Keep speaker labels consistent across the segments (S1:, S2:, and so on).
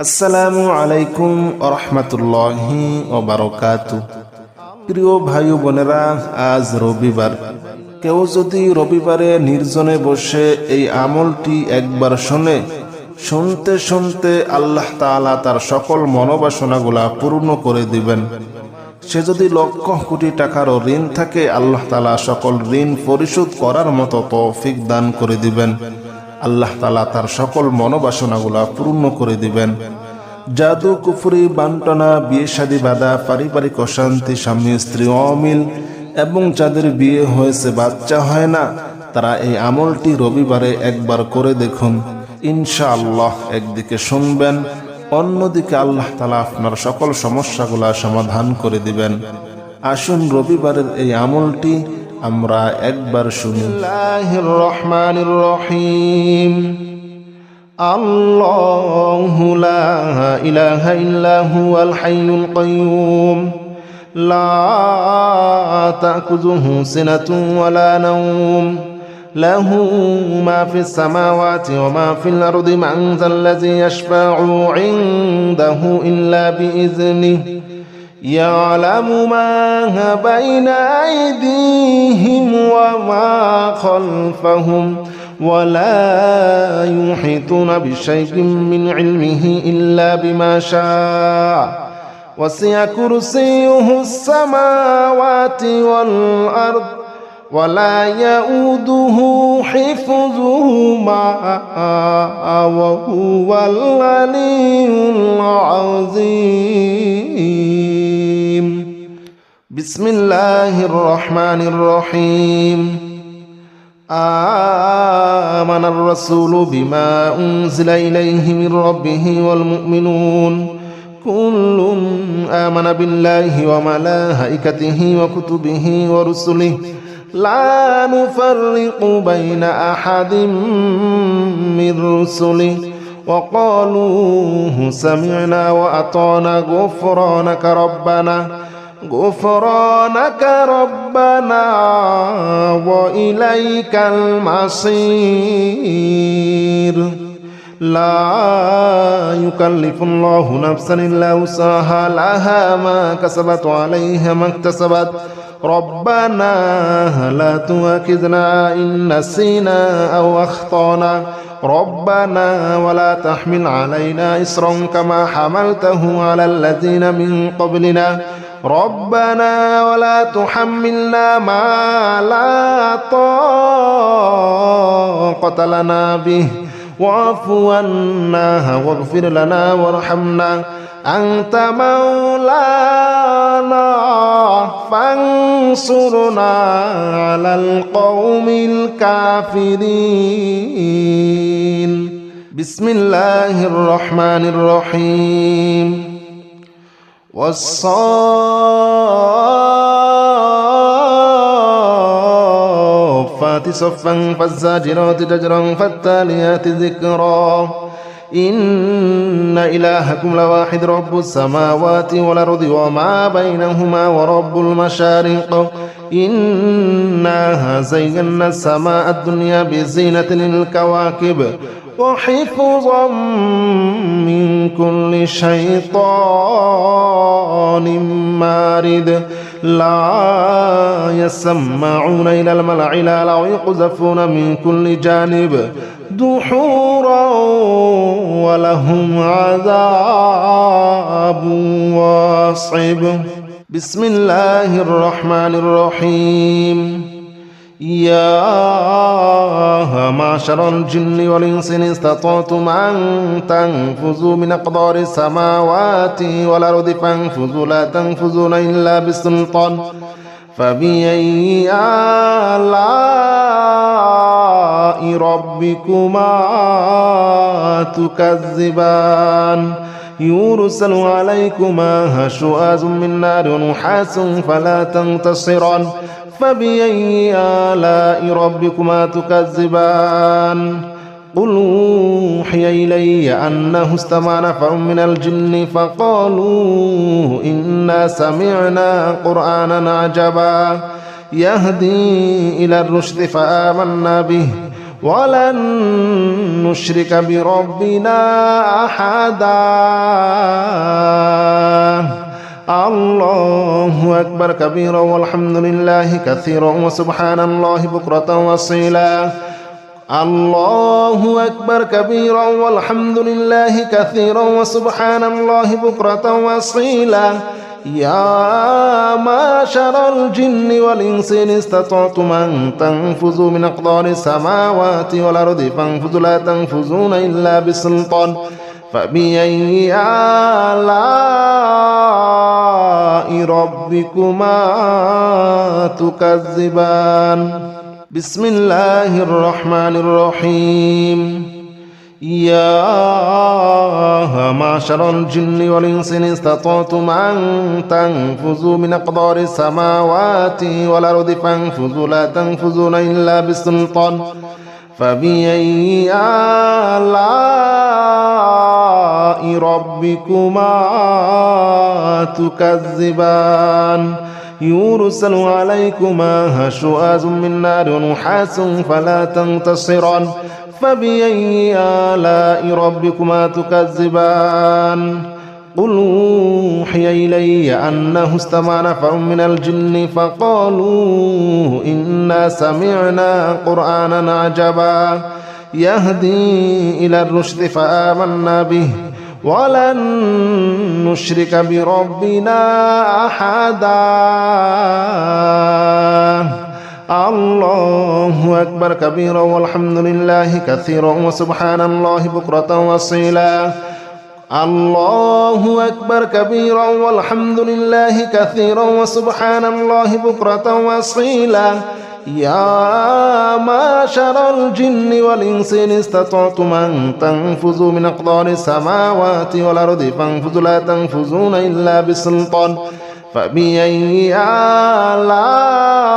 S1: আসসালামু আলাইকুম রহমতুল্লাহি ওয়া বারাকাতুহু। প্রিয় ভাই বোনেরা, আজ রবিবার। কেউ যদি রবিবারে নির্জনে বসে এই আমলটি একবার শুনতে শুনতে আল্লাহ তাআলা তার সকল মনোবাসনাগুলা পূর্ণ করে দিবেন। সে যদি লক্ষ কোটি টাকারও ঋণ থাকে, আল্লাহ তাআলা সকল ঋণ পরিশোধ করার মতো তৌফিক দান করে দিবেন। আল্লাহ তাআলা তার সকল মনোবাসনাগুলা পূর্ণ করে দিবেন। জাদু, কুফরি, বান্টনা, বিয়ে শাদী বাঁধা, পারিবারিক অশান্তি, স্বামী স্ত্রী অমিল এবং যাদের বিয়ে হয়েছে বাচ্চা হয় না, তারা এই আমলটি রবিবারে একবার করে দেখুন। ইনশাআল্লাহ একদিকে শুনবেন, অন্যদিকে আল্লাহ তাআলা আপনার সকল সমস্যাগুলা সমাধান করে দিবেন। আসুন রবিবারের এই আমলটি আমরা একবার শুনি। বিসমিল্লাহির রহমানির রহিম। আল্লাহু লা ইলাহা ইল্লা হুয়াল হাইয়ুল কাইয়্যুম লা তা'খুযুহু সিনাতুন ওয়া লা নাওম লাহু মা ফিস সামাওয়াতি ওয়া মা ফিল আরদি মান যাল্লাযী ইয়াশফা'ু 'ইনদাহু ইল্লা বিইযনিহি يعلم ما بين أيديهم وما خلفهم ولا يحيطون بشيء من علمه إلا بما شاء وسع كرسيه السماوات والأرض ولا يؤوده حفظهما وهو العلي العظيم. بسم الله الرحمن الرحيم. آمن الرسول بما أنزل إليه من ربه والمؤمنون كل آمن بالله وملائكته وكتبه ورسله لا نفرق بين أحد من رسله وقالوا سمعنا وأطعنا غفرانك ربنا وإليك المصير. لا يكلف الله نفسا إلا وسعها لها ما كسبت وعليها ما اكتسبت ربنا لا تؤاخذنا إن نسينا أو أخطأنا ربنا ولا تحمل علينا إصرا كما حملته على الذين من قبلنا ربنا ولا تحملنا ما لا طاقة لنا به واعف عنا واغفر لنا وارحمنا أنت مولانا فانصرنا على القوم الكافرين. بسم الله الرحمن الرحيم. والصافات صفا فالزاجرات زجرا فالتاليات ذكرا إن إلهكم لواحد رب السماوات والأرض وما بينهما ورب المشارق إنا زينا السماء الدنيا بزينة للكواكب وحفظا من كل شيطان مارد لا يسمعون إلى الملأ الأعلى ويقذفون من كل جانب دحورا ولهم عذاب واصب. بسم الله الرحمن الرحيم. يا معشر الجن والإنس إن استطعتم أن تنفذوا من أقدار السماوات والأرض فانفذوا لا تنفذون إلا بسلطان فبأي آلاء ربكما تكذبان يرسل عليكما شواظ من نار ونحاس فلا تنتصران فبأي آلاء ربكما تكذبان قل أوحي إلي أنه استمع نفر من الجن فقالوا إنا سمعنا قرآنا عجبا يهدي إلى الرشد فآمنا به ولن نشرك بربنا أحدا الله أكبر كبيرا والحمد لله كثيرا وسبحان الله بكرة وأصيلا الله أكبر كبيرا والحمد لله كثيرا وسبحان الله بكرة وأصيلا يا معشر الجن والإنس إن استطعتم أن تنفذوا من أقطار السماوات والأرض فانفذوا لا تنفذون إلا بسلطان فبأي آلاء ربكما تكذبان بسم الله الرحمن الرحيم يا معشر الجن والإنس إن استطعتم أن تنفذوا من أقطار السماوات والأرض فانفذوا لا تنفذون إلا بسلطان فبأي آلاء ربكما تكذبان يرسل عليكما شواظ من نار ونحاس فلا تنتصران فبأي آلاء ربكما تكذبان قل أوحي إلي أنه استمع نفر من الجن فقالوا إنا سمعنا قرآنا عجبا يهدي إلى الرشد فآمنا به ولن نشرك بربنا أحدا الله أكبر كبيرا والحمد لله كثيرا وسبحان الله بكرة وأصيلا الله أكبر كبيرا والحمد لله كثيرا وسبحان الله بكرة وأصيلا يا معشر الجن والإنس إن استطعتم أن تنفذوا من أقطار السماوات والأرض فانفذوا لا تنفذون إلا بسلطان فبأي آلاء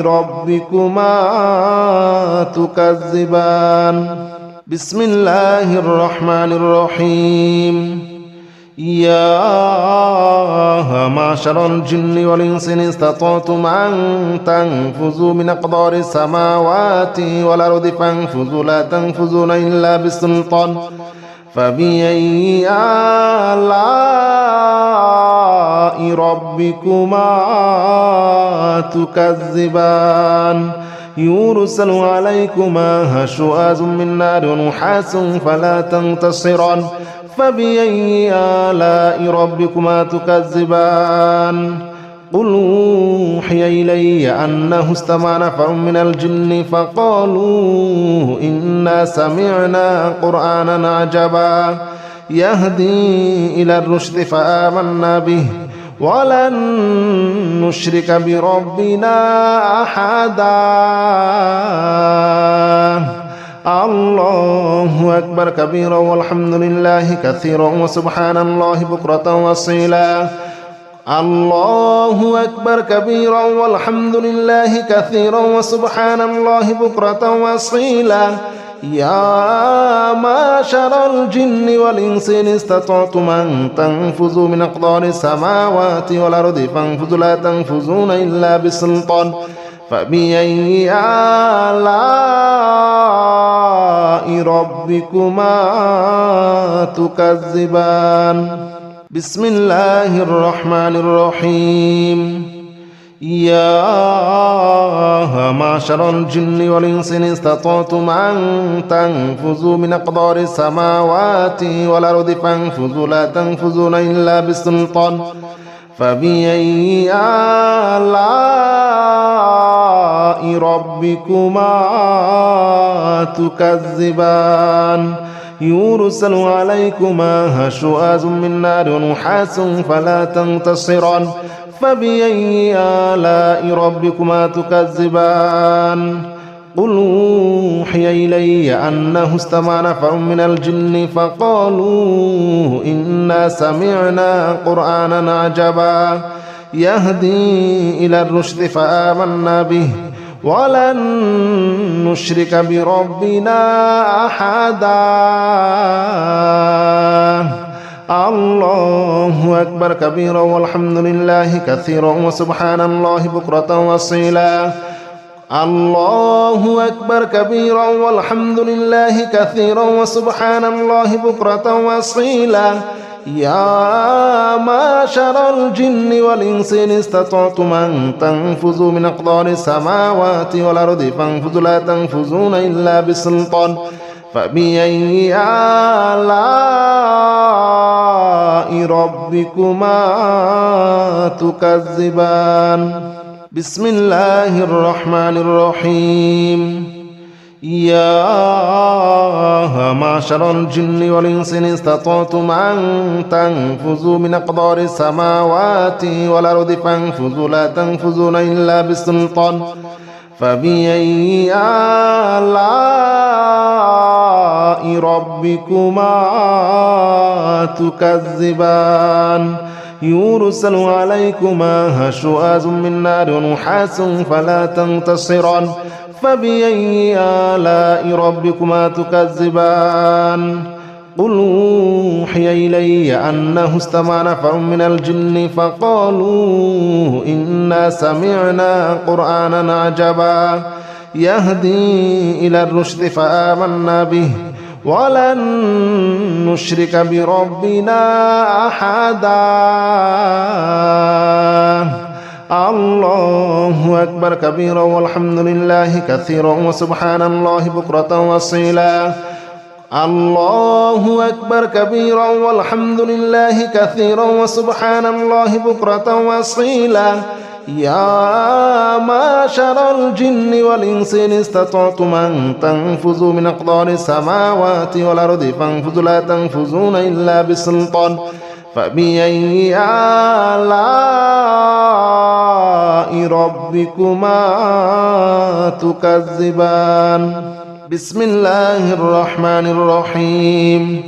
S1: ربكما تكذبان بسم الله الرحمن الرحيم يا معشر الجن والإنس إن استطعتم أن تنفذوا من أقطار السماوات والأرض فانفذوا لا تنفذون إلا بسلطان فبأي آلاء ربكما تكذبان يرسل عليكما شواظ من نار ونحاس فلا تنتصران فبأي آلاء ربكما تكذبان قل أوحي إلي أنه استمع نفر من الجن فقالوا إنا سمعنا قرآنا عجبا يهدي إلى الرشد فآمنا به ولن نشرك بربنا أحدا الله أكبر كبيرا والحمد لله كثيرا وسبحان الله بكرة وأصيلا الله أكبر كبيرا والحمد لله كثيرا وسبحان الله بكرة وأصيلا يا معشر الجن والإنس إن استطعتم أن تنفذوا من أقطار السماوات والأرض فانفذوا لا تنفذون إلا بسلطان فبأي آلاء ربكما تكذبان بسم الله الرحمن الرحيم يا معشر الجن والإنس إن استطعتم أن تنفذوا من أقطار السماوات والأرض فانفذوا لا تنفذون إلا بسلطان فبأي آلاء ربكما تكذبان يرسل عليكما شواظ من نار ونحاس فلا تنتصران فبأي آلاء ربكما تكذبان قل أوحي إلي أنه استمع نفر من الجن فقالوا إنا سمعنا قرآنا عجبا يهدي إلى الرشد فآمنا به ولن نشرك بربنا أحدا الله أكبر كبيرا والحمد لله كثيرا وسبحان الله بكرة وأصيلا الله أكبر كبيرا والحمد لله كثيرا وسبحان الله بكرة وأصيلا يا معشر الجن والإنس إن استطعتم أن تنفذوا من أقطار السماوات والأرض فانفذوا لا تنفذون إلا بسلطان فبأي آلاء ربكما تكذبان بسم الله الرحمن الرحيم يا معشر الجن والإنس إن استطعتم أن تنفذوا من أقطار السماوات والأرض فانفذوا لا تنفذون إلا بسلطان فبأي آلاء ربكما تكذبان يرسل عليكما شواظ من نار ونحاس فلا تنتصران فبأي آلاء ربكما تكذبان قل أوحي إلي أنه استمع نفر من الجن فقالوا إنا سمعنا قرآنا عجبا يهدي إلى الرشد فآمنا به ولن نشرك بربنا أحدا الله أكبر كبيرا والحمد لله كثيرا وسبحان الله بكرة وأصيلا الله أكبر كبيرا والحمد لله كثيرا وسبحان الله بكرة وأصيلا يا معشر الجن والإنس إن استطعتم أن تنفذوا من أقطار السماوات والأرض فانفذوا لا تنفذون إلا بسلطان فبأي آلاء ربكما تكذبان بسم الله الرحمن الرحيم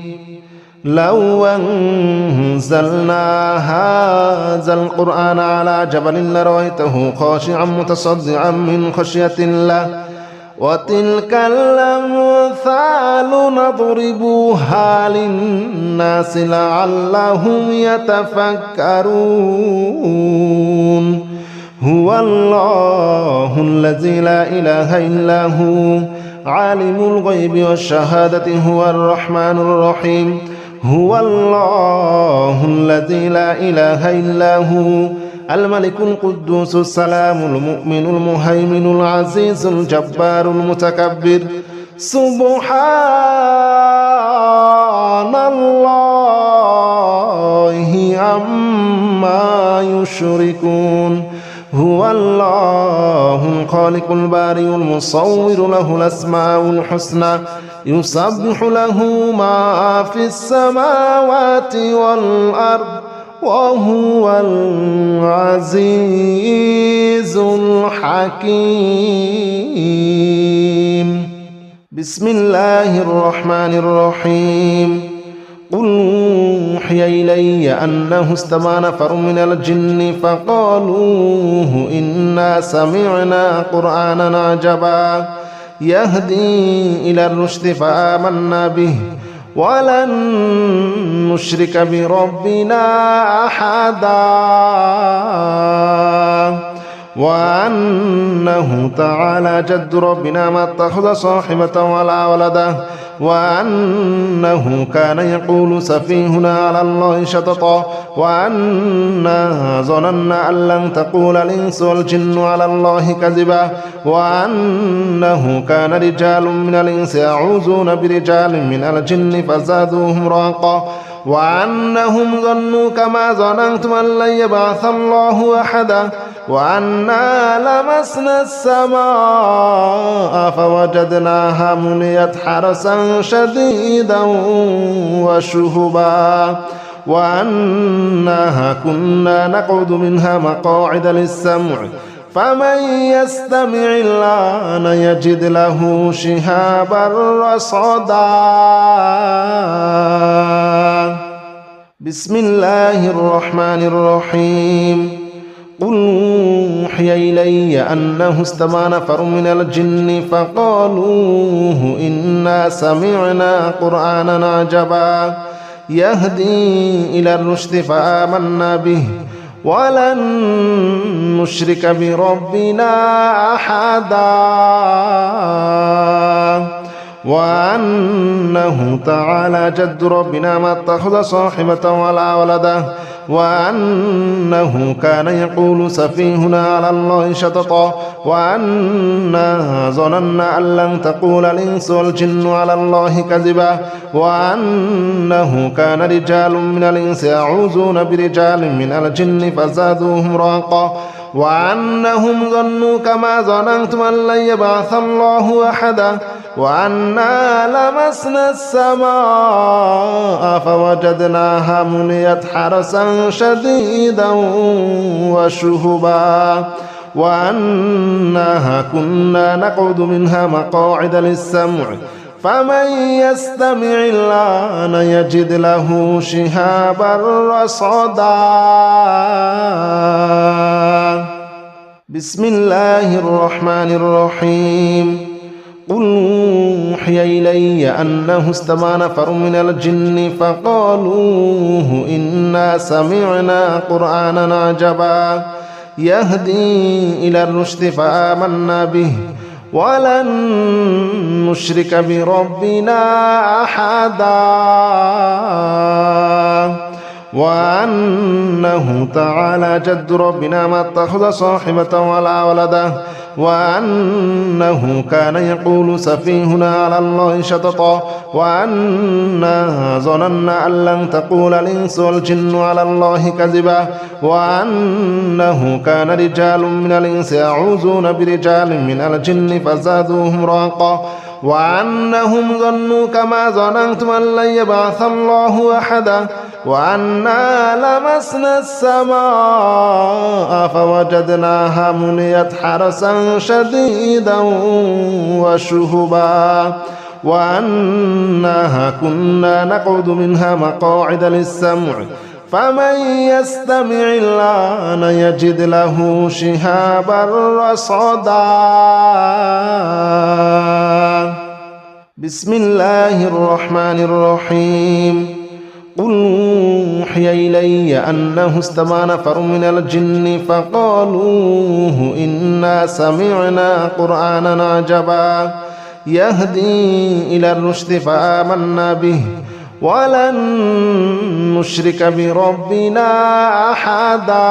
S1: لو أنزلنا هذا القرآن على جبل لرأيته خاشعا متصدعا من خشية الله وتلك الأمثال نضربها للناس لعلهم يتفكرون هو الله الذي لا إله إلا هو عالم الغيب والشهادة هو الرحمن الرحيم هو الله الذي لا إله إلا هو الملك القدوس السلام المؤمن المهيمن العزيز الجبار المتكبر سبحان الله عما يشركون هو الله الخالق البارئ المصور له الأسماء الحسنى يسبح له ما في السماوات والأرض وهو العزيز الحكيم بسم الله الرحمن الرحيم قل أوحي إلي أنه استمع نفر من الجن فقالوا إنا سمعنا قرآنا عجبا يهدي إلى الرشد فآمنا به ولن نشرك بربنا أحدا وأنه تعالى جد ربنا ما اتخذ صاحبة ولا ولدا وأنه كان يقول سفيهنا على الله شططا وأنا ظننا أن لن تقول الإنس والجن على الله كذبا وأنه كان رجال من الإنس يعوذون برجال من الجن فزادوهم رهقا وأنهم ظنوا كما ظننتم أن لن يبعث الله أحدا وأنا لمسنا السماء فوجدناها مليت حرسا شديدا وشهبا وأنها كنا نقعد منها مقاعد للسمع فمن يستمع الآن يجد له شهابا رصدا بسم الله الرحمن الرحيم قل أوحي إلي أنه استمع نفر من الجن فقالوا إنا سمعنا قرآنا عجبا يهدي إلى الرشد فآمنا به ولن نشرك بربنا أحدا وأنه تعالى جد ربنا ما اتخذ صاحبة ولا ولدا وأنه كان يقول سفيهنا على الله شططا وأنا ظننا أن لن تقول الإنس والجن على الله كذبا وأنه كان رجال من الإنس يعوذون برجال من الجن فزادوهم رهقا وأنهم ظنوا كما ظننتم أن لن يبعث الله أحدا وأنا لمسنا السماء فوجدناها مليت حرسا شديدا وشهبا وأنها كنا نقعد منها مقاعد للسمع فمن يستمع الآن يجد له شهابا رصدا بسم الله الرحمن الرحيم قل أوحي إلي أنه استمع نفر من الجن فقالوا إنا سمعنا قرآنا عجبا يهدي إلى الرشد فآمنا به ولن نشرك بربنا أحدا وأنه تعالى جد ربنا ما اتخذ صاحبة ولا ولدا وأنه كان يقول سفيهنا على الله شططا وأنا ظننا أن لن تقول الإنس والجن على الله كذبا وأنه كان رجال من الإنس يعوذون برجال من الجن فزادوهم رهقا وأنهم ظنوا كما ظننتم أن لن يبعث الله أحدا وأنا لمسنا السماء فوجدناها مليت حرسا شديدا وشهبا وأنها كنا نقعد منها مقاعد للسمع فمن يستمع الآن يجد له شهابا رصدا بسم الله الرحمن الرحيم قل أوحي إلي أنه استمع نفر من الجن فقالوا إنا سمعنا قرآنا عجبا يهدي إلى الرشد فآمنا به ولن نشرك بربنا أحدا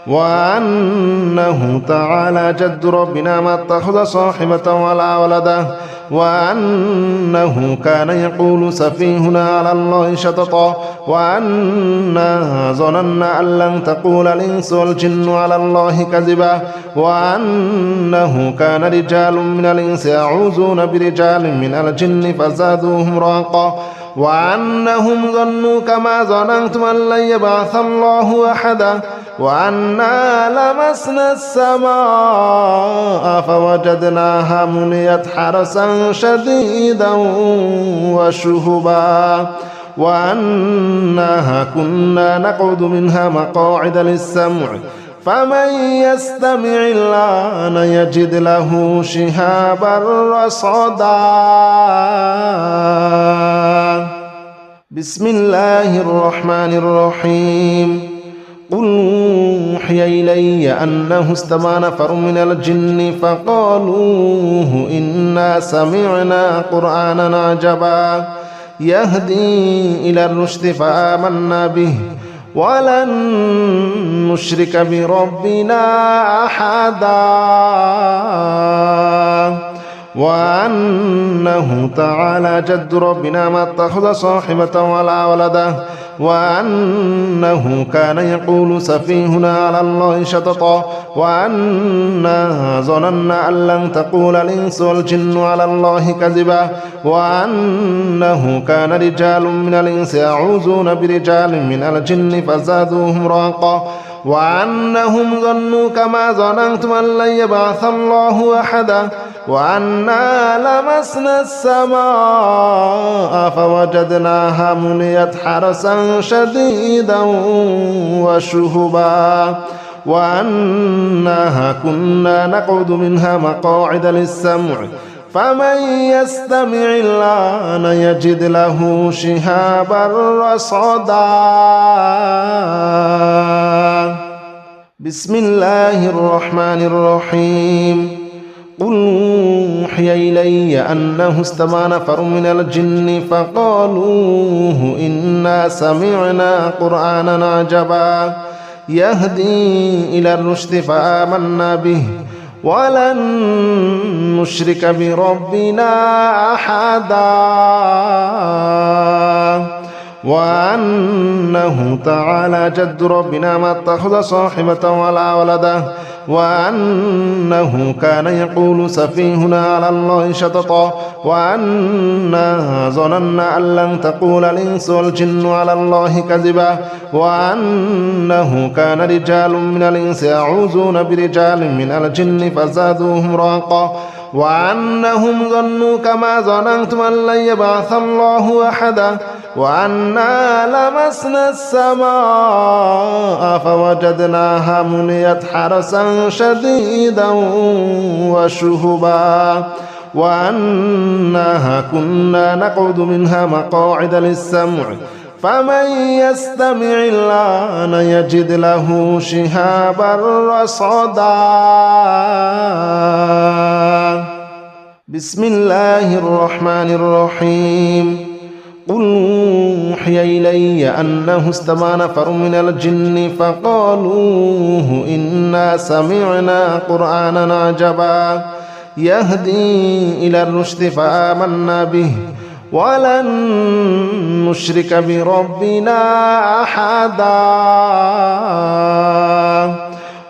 S1: وأنه تعالى جد ربنا ما اتخذ صاحبة ولا ولدا وأنه كان يقول سفيهنا على الله شططا وأنا ظننا أن لن تقول الإنس والجن على الله كذبا وأنه كان رجال من الإنس يعوذون برجال من الجن فزادوهم رهقا وأنهم ظنوا كما ظننتم أن لن يبعث الله أحدا وأنا لمسنا السماء فوجدناها مليت حرسا شديدا وشهبا وأنها كنا نقعد منها مقاعد للسمع فمن يستمع الآن يجد له شهابا رصدا بسم الله الرحمن الرحيم قل أوحي إلي أنه استمع نفر من الجن فقالوا إنا سمعنا قرآنا عجبا يهدي إلى الرشد فآمنا به ولن نشرك بربنا أحدا وأنه تعالى جد ربنا ما اتخذ صاحبة ولا ولدا وأنه كان يقول سفيهنا على الله شططا وأنا ظننا أن لن تقول الإنس والجن على الله كذبا وأنه كان رجال من الإنس يعوذون برجال من الجن فزادوهم رهقا وأنهم ظنوا كما ظننتم أن لن يبعث الله أحدا وأنا لمسنا السماء فوجدناها مليت حرسا شديدا وشهبا وأنها كنا نقعد منها مقاعد للسمع فمن يستمع الآن يجد له شهابا رصدا بسم الله الرحمن الرحيم قل أوحي إلي أنه استمع نفر من الجن فقالوا إنا سمعنا قرآنا عجبا يهدي إلى الرشد فآمنا به ولن نشرك بربنا أحدا وأنه تعالى جد ربنا ما اتخذ صاحبة ولا ولدا وأنه كان يقول سفيهنا على الله شططا وأنا ظننا أن لن تقول الإنس والجن على الله كذبا وأنه كان رجال من الإنس يعوذون برجال من الجن فزادوهم رهقا وأنهم ظنوا كما ظننتم أن لن يبعث الله أحدا وأنا لمسنا السماء فوجدناها مليت حرسا شديدا وشهبا وأنها كنا نقعد منها مقاعد للسمع فمن يستمع الآن يجد له شهابا رصدا بسم الله الرحمن الرحيم قل أوحي إلي أنه استمع نفر من الجن فقالوا إنا سمعنا قرآنا عجبا يهدي إلى الرشد فآمنا به ولن نشرك بربنا أحدا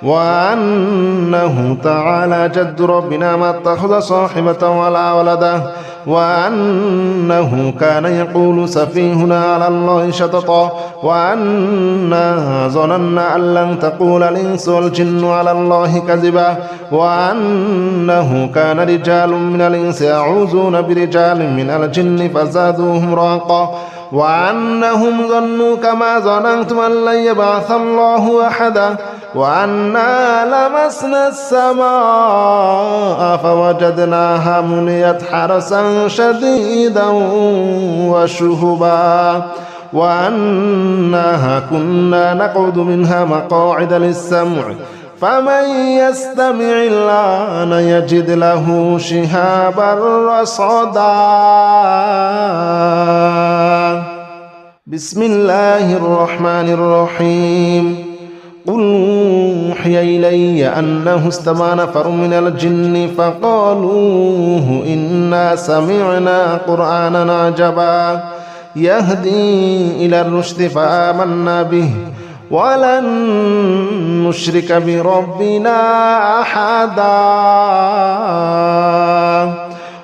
S1: وأنه تعالى جد ربنا ما اتخذ صاحبة ولا ولدا وأنه كان يقول سفيهنا على الله شططا وأنا ظننا أن لن تقول الإنس والجن على الله كذبا وأنه كان رجال من الإنس يعوذون برجال من الجن فزادوهم رهقا وأنهم ظنوا كما ظننتم أن لن يبعث الله أحدا وأنا لمسنا السماء فوجدناها مليت حرسا شديدا وشهبا وأنها كنا نقعد منها مقاعد للسمع فمن يستمع الآن يجد له شهابا رصدا بسم الله الرحمن الرحيم قل أوحي إلي أنه استمع نفر من الجن فقالوا إنا سمعنا قرآنا عجبا يهدي إلى الرشد فآمنا به ولن نشرك بربنا أحدا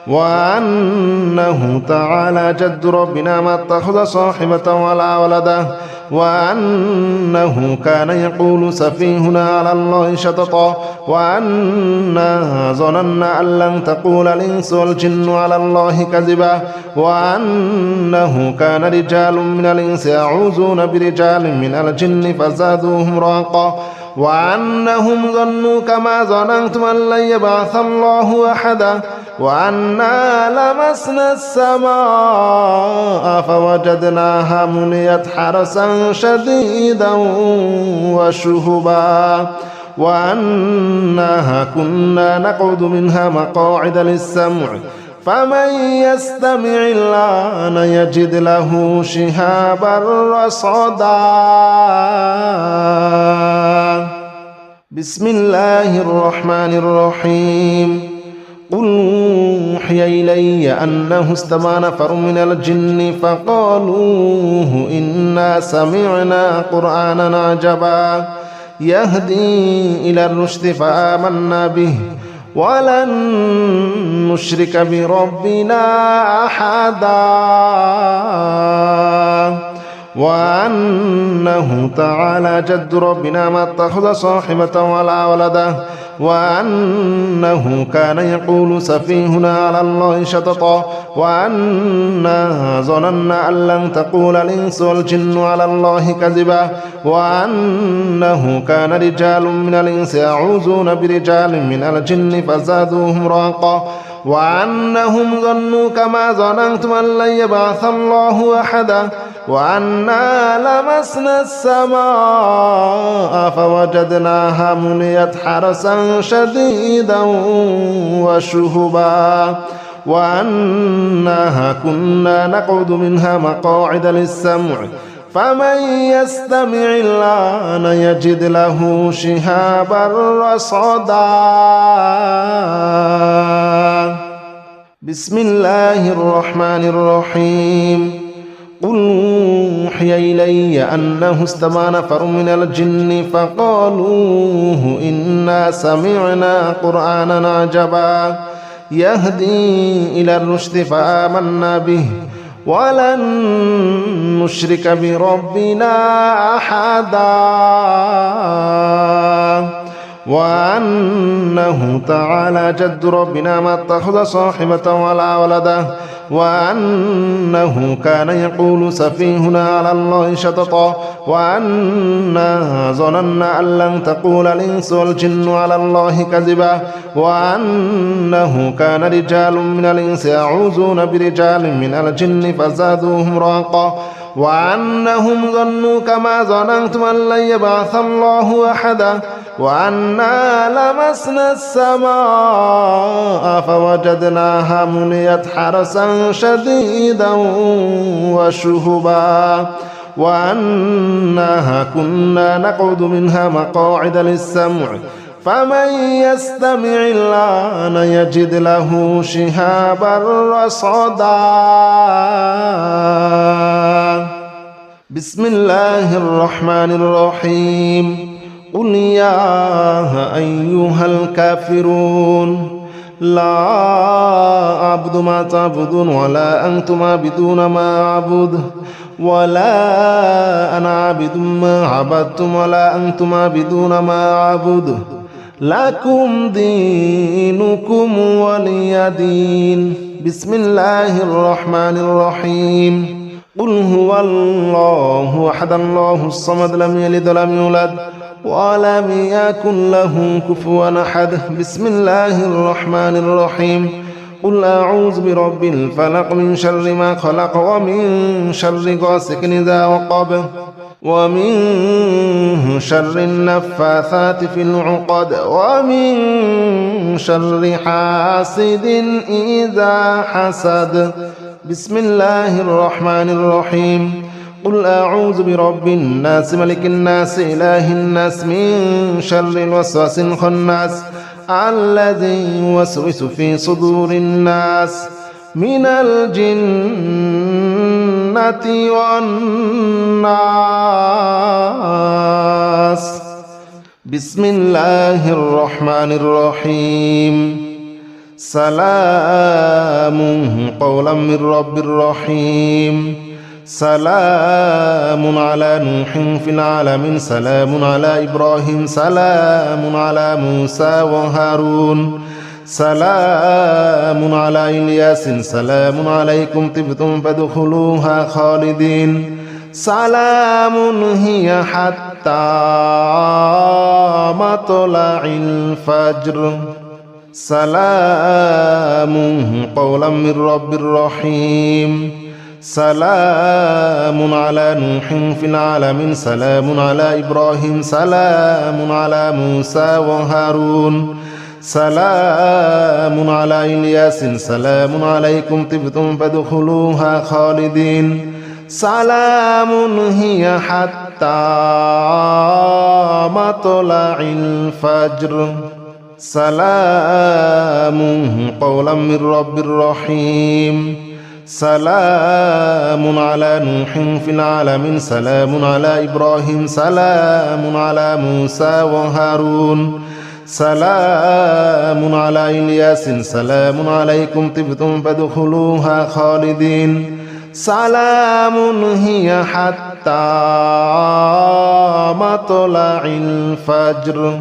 S1: وأنه تعالى جد ربنا ما اتخذ صاحبة ولا ولدا وأنه كان يقول سفيهنا على الله شططا وأنا ظننا أن لن تقول الإنس والجن على الله كذبا وأنه كان رجال من الإنس يعوذون برجال من الجن فزادوهم رهقا وأنهم ظنوا كما ظننتم أن لن يبعث الله أحدا وأنا لمسنا السماء فوجدناها مليت حرسا شديدا وشهبا وأنها كنا نقعد منها مقاعد للسمع فمن يستمع الآن يجد له شهابا رصدا بسم الله الرحمن الرحيم قل أوحي إلي أنه استمع نفر من الجن فقالوا إنا سمعنا قرآنا عجبا يهدي إلى الرشد فآمنا به ولن نشرك بربنا أحدا وأنه تعالى جد ربنا ما اتخذ صاحبة ولا ولدا وأنه كان يقول سفيهنا على الله شططا وأنا ظننا أن لن تقول الإنس والجن على الله كذبا وأنه كان رجال من الإنس يعوذون برجال من الجن فزادوهم رهقا وأنهم ظنوا كما ظننتم أن لن يبعث الله أحدا وأنا لمسنا السماء فوجدناها مليت حرسا شديدا وشهبا وأنها كنا نقعد منها مقاعد للسمع فمن يستمع الآن يجد له شهابا رصدا بسم الله الرحمن الرحيم قل أوحي إلي أنه استمع نفر من الجن فقالوا إنا سمعنا قرآنا عجبا يهدي إلى الرشد فآمنا به ولن نشرك بربنا أحدا وأنه تعالى جد ربنا ما اتخذ صاحبة ولا ولدا وأنه كان يقول سفيهنا على الله شططا وأنا ظننا أن لن تقول الإنس والجن على الله كذبا وأنه كان رجال من الإنس يعوذون برجال من الجن فزادوهم رهقا وأنهم ظنوا كما ظننتم أن لن يبعث الله أحدا وأنا لمسنا السماء فوجدناها مليت حرسا شديدا وشهبا وأنها كنا نقعد منها مقاعد للسمع فمن يستمع الآن يجد له شهابا رصدا بسم الله الرحمن الرحيم قل يا أيها الكافرون لا أعبد ما تعبدون ولا أنتم عابدون ما أعبد ولا أنا عابد ما عبدتم ولا أنتم عابدون ما أعبد لكم دينكم ولي دين بسم الله الرحمن الرحيم قل هو الله أحد الله الصمد لم يلد ولم يولد ولم يكن له كفوا أحد بسم الله الرحمن الرحيم قل أعوذ برب الفلق من شر ما خلق ومن شر غاسق إذا وقب ومن شر النفاثات في العقد ومن شر حاسد إذا حسد بسم الله الرحمن الرحيم قل أعوذ برب الناس ملك الناس إله الناس من شر الوسواس الخناس الذي يوسوس في صدور الناس من الجنة والناس بسم الله الرحمن الرحيم سلام قولا من رب رحيم سلام على نوح في العالمين سلام على إبراهيم سلام على موسى وهارون سلام على إلياس سلام عليكم طبتم فادخلوها خالدين سلام هي حتى مطلع الفجر سلام قولا من رب رحيم سلام على نوح في العالمين سلام على إبراهيم سلام على موسى وهارون سلام على إلياس سلام عليكم طبتم فادخلوها خالدين سلام هي حتى مطلع الفجر سلام قولا من رب رحيم سلام على نوح في العالمين سلام على إبراهيم سلام على موسى وهارون سلام على إلياس سلام عليكم طبتم فادخلوها خالدين سلام هي حتى مطلع الفجر